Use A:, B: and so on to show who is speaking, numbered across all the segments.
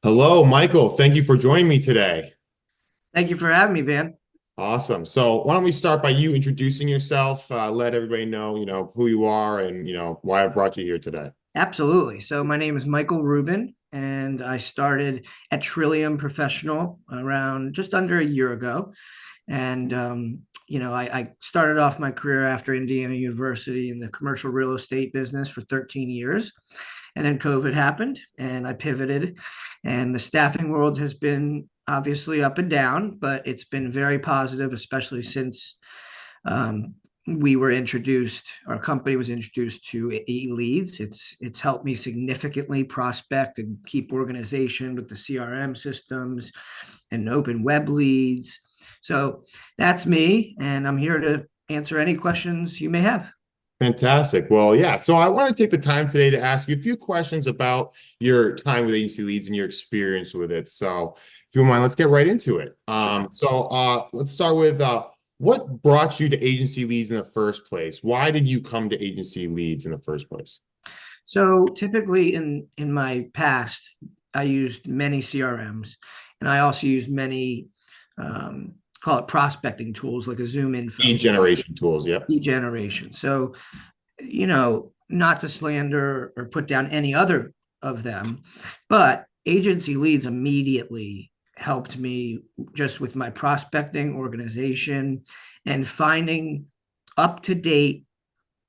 A: Hello, Michael. Thank you for joining me today.
B: Thank you for having me, Van.
A: Awesome. So, why don't we start by you introducing yourself? Let everybody know, who you are and, why I brought you here today.
B: Absolutely. So my name is Michael Rubin, and I started at Trillium Professional around just under a year ago. And I started off my career after Indiana University in the commercial real estate business for 13 years. And then COVID happened, and I pivoted. And the staffing world has been obviously up and down, but it's been very positive, especially since um, we were introduced, our company was introduced to leads. It's helped me significantly prospect and keep organization with the CRM systems and open web leads. So that's me, and I'm here to answer any questions you may have.
A: Fantastic. Well, yeah. So, I want to take the time today to ask you a few questions about your time with agency leads and your experience with it. So, if you don't mind, let's get right into it.
B: Sure.
A: Let's start with what brought you to agency leads in the first place? Why did you come to agency leads in the first place?
B: So typically in my past, I used many CRMs, and I also used many call it prospecting tools like a Zoom
A: Lead
B: Info,
A: generation tools. Yep.
B: lead generation. So not to slander or put down any other of them, but agency leads immediately helped me just with my prospecting organization and finding up to date,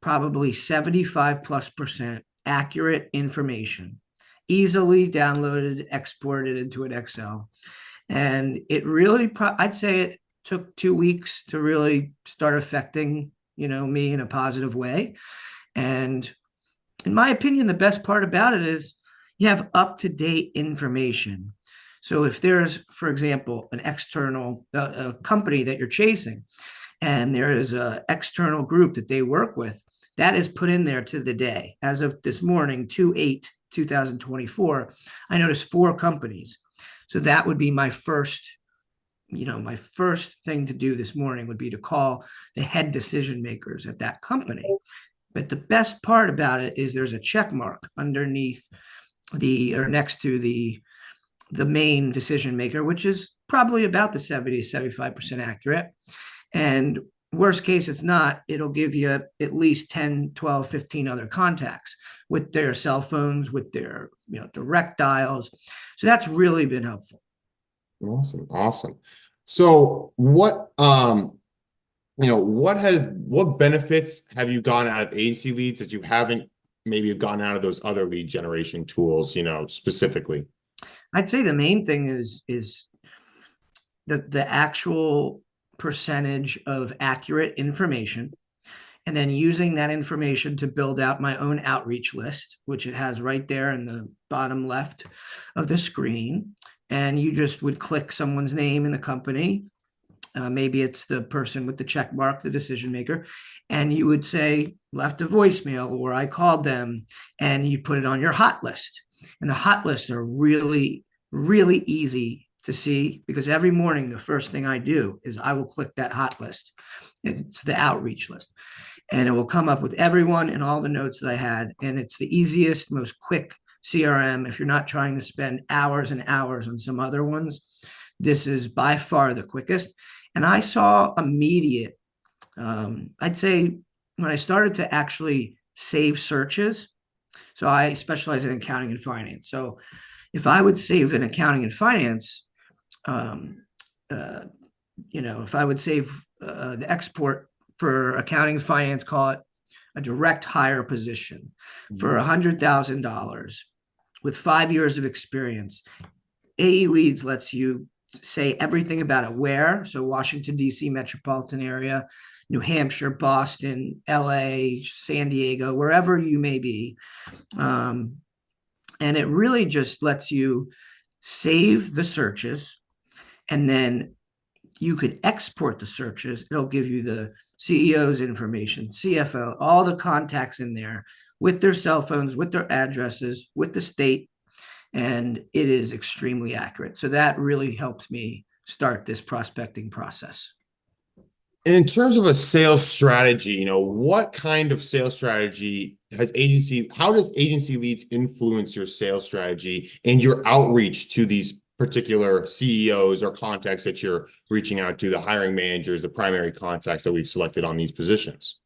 B: probably 75 plus percent accurate information, easily downloaded, exported into an Excel. And it really, I'd say it took 2 weeks to really start affecting, me in a positive way. And in my opinion, the best part about it is you have up to date information. So if there's, for example, an external a company that you're chasing, and there is an external group that they work with, that is put in there to the day. As of this morning, 2/8/2024, I noticed 4 companies. So that would be my first thing to do this morning would be to call the head decision makers at that company. But the best part about it is there's a check mark underneath the or next to the main decision maker, which is probably about the 70 to 75% accurate. And worst case, it's not, it'll give you at least 10, 12, 15 other contacts with their cell phones, with their direct dials. So that's really been helpful.
A: Awesome. Awesome. So what benefits have you gotten out of agency leads that you haven't maybe gotten out of those other lead generation tools, specifically?
B: I'd say the main thing is the actual percentage of accurate information, and then using that information to build out my own outreach list, which it has right there in the bottom left of the screen. And you just would click someone's name in the company. Maybe it's the person with the check mark, the decision maker, and you would say, left a voicemail, or I called them, and you put it on your hot list. And the hot lists are really, really easy to see because every morning, the first thing I do is I will click that hot list. It's the outreach list, and it will come up with everyone and all the notes that I had. And it's the easiest, most quick CRM. If you're not trying to spend hours and hours on some other ones, this is by far the quickest. And I saw immediate, I'd say when I started to actually save searches. So I specialize in accounting and finance. So if I would save in accounting and finance, um, uh, if I would save the export for accounting and finance, call it a direct hire position for $100,000 with 5 years of experience. AE Leads lets you say everything about it. Where? So Washington, D.C. metropolitan area, New Hampshire, Boston, L.A., San Diego, wherever you may be. Um, and it really just lets you save the searches, and then you could export the searches. It'll give you the CEO's information, CFO, all the contacts in there with their cell phones, with their addresses, with the state, and it is extremely accurate. So that really helped me start this prospecting process.
A: And in terms of a sales strategy, what kind of sales strategy how does agency leads influence your sales strategy and your outreach to these particular CEOs or contacts that you're reaching out to, the hiring managers, the primary contacts that we've selected on these positions?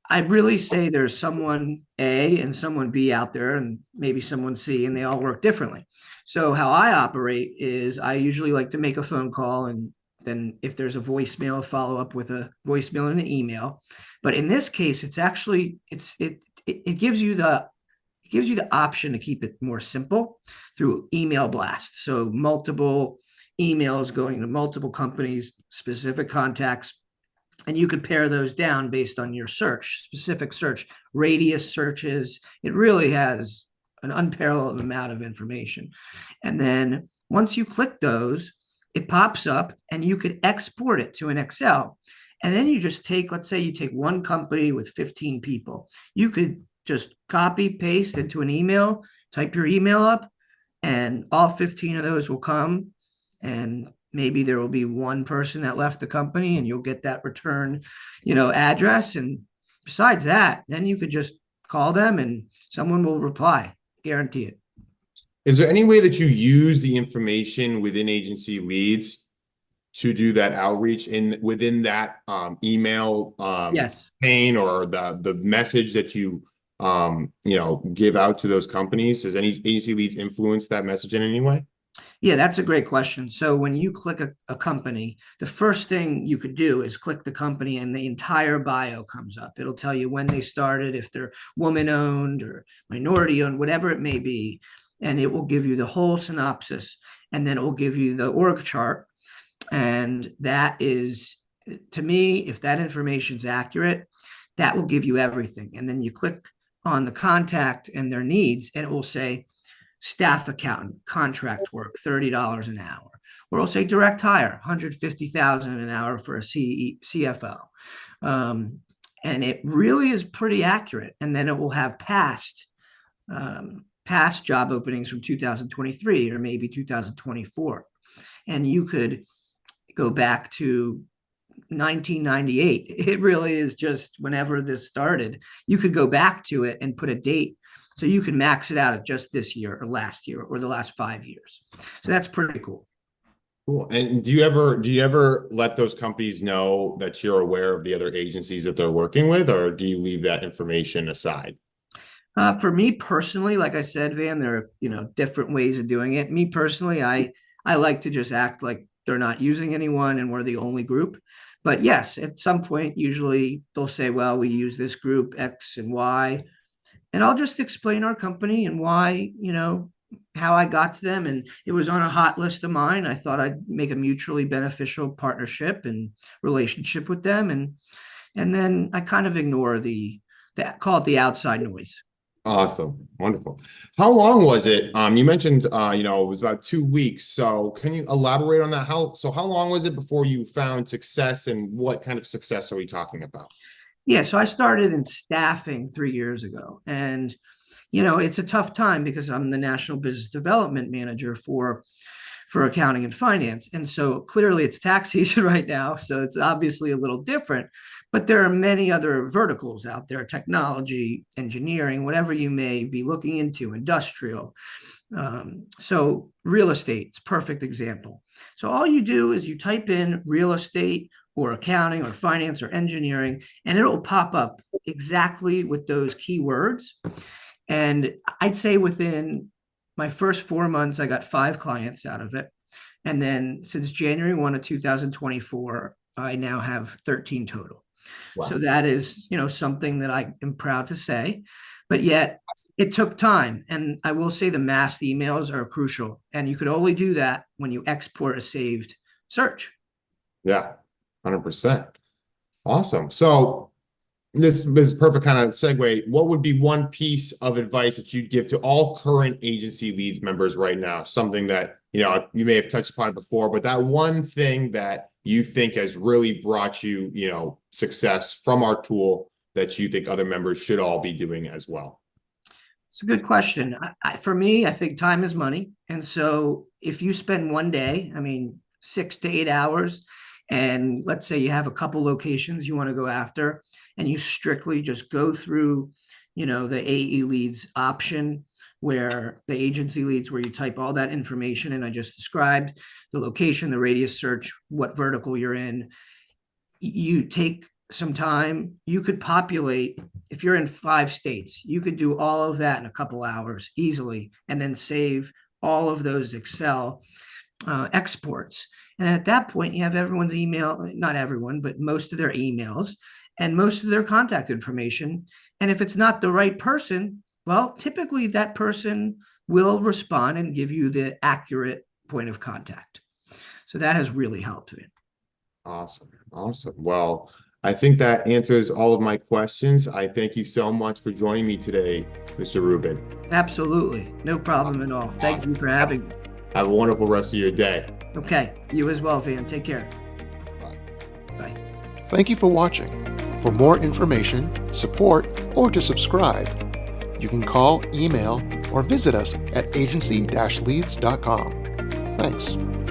B: I'd really say there's someone A and someone B out there, and maybe someone C, and they all work differently. So, how I operate is I usually like to make a phone call, and then if there's a voicemail, follow up with a voicemail and an email. But in this case, it's actually it gives you the option to keep it more simple through email blasts. So multiple emails going to multiple companies, specific contacts, and you could pare those down based on your search, specific search, radius searches. It really has an unparalleled amount of information. And then once you click those, it pops up and you could export it to an Excel. And then you just take, let's say you take one company with 15 people. You could just copy, paste into an email, type your email up, and all 15 of those will come. And maybe there will be one person that left the company and you'll get that return, address. And besides that, then you could just call them and someone will reply, guarantee it.
A: Is there any way that you use the information within agency leads to do that outreach in within that email
B: Yes.
A: chain or the message that you give out to those companies? Does any agency leads influence that message in any way?
B: Yeah, that's a great question. So when you click a company, the first thing you could do is click the company and the entire bio comes up. It'll tell you when they started, if they're woman owned or minority owned, whatever it may be. And it will give you the whole synopsis. And then it will give you the org chart. And that is, to me, if that information is accurate, that will give you everything. And then you click on the contact and their needs, and it will say, staff accountant, contract work, $30 an hour. Or it'll say direct hire, 150,000 an hour for a CFO. And it really is pretty accurate. And then it will have past job openings from 2023 or maybe 2024. And you could go back to 1998. It really is just whenever this started. You could go back to it and put a date so you can max it out at just this year or last year or the last 5 years. So that's pretty cool.
A: Cool. And do you ever let those companies know that you're aware of the other agencies that they're working with, or do you leave that information aside?
B: For me personally, like I said, Van, there are different ways of doing it. Me personally, I like to just act like they're not using anyone and we're the only group. But yes, at some point, usually they'll say, well, we use this group X and Y. And I'll just explain our company and why, how I got to them. And it was on a hot list of mine. I thought I'd make a mutually beneficial partnership and relationship with them. And then I kind of ignore that call it the outside noise.
A: Awesome. Wonderful. How long was it? You mentioned, it was about 2 weeks. So can you elaborate on that? How long was it before you found success, and what kind of success are we talking about?
B: Yeah, so I started in staffing 3 years ago. And, it's a tough time because I'm the national business development manager for accounting and finance. And so clearly it's tax season right now. So it's obviously a little different, but there are many other verticals out there, technology, engineering, whatever you may be looking into, industrial. So real estate, it's a perfect example. So all you do is you type in real estate or accounting or finance or engineering, and it'll pop up exactly with those keywords. And I'd say within my first 4 months, I got 5 clients out of it. And then since January 1 of 2024, I now have 13 total. So
A: Wow.
B: that is, something that I am proud to say. But yet it took time. And I will say the mass emails are crucial. And you could only do that when you export a saved search.
A: Yeah, 100%. Awesome. So this is perfect kind of segue. What would be one piece of advice that you'd give to all current agency leads members right now? Something that, you may have touched upon it before, but that one thing that you think has really brought you, success from our tool that you think other members should all be doing as well.
B: It's a good question. For me, I think time is money. And so if you spend one day, I mean, 6 to 8 hours, And let's say you have a couple locations you want to go after, and you strictly just go through, the AE leads option, where the agency leads, where you type all that information in I just described, the location, the radius search, what vertical you're in. You take some time, you could populate, if you're in 5 states, you could do all of that in a couple hours easily, and then save all of those Excel exports. And at that point, you have everyone's email, not everyone, but most of their emails and most of their contact information. And if it's not the right person, well, typically that person will respond and give you the accurate point of contact. So that has really helped me.
A: Awesome. Awesome. Well, I think that answers all of my questions. I thank you so much for joining me today, Mr. Rubin.
B: Absolutely. No problem at all. Thank you for having me.
A: Have a wonderful rest of your day.
B: Okay. You as well, Van. Take care.
A: Bye.
B: Bye.
C: Thank you for watching. For more information, support, or to subscribe, you can call, email, or visit us at agency-leads.com. Thanks.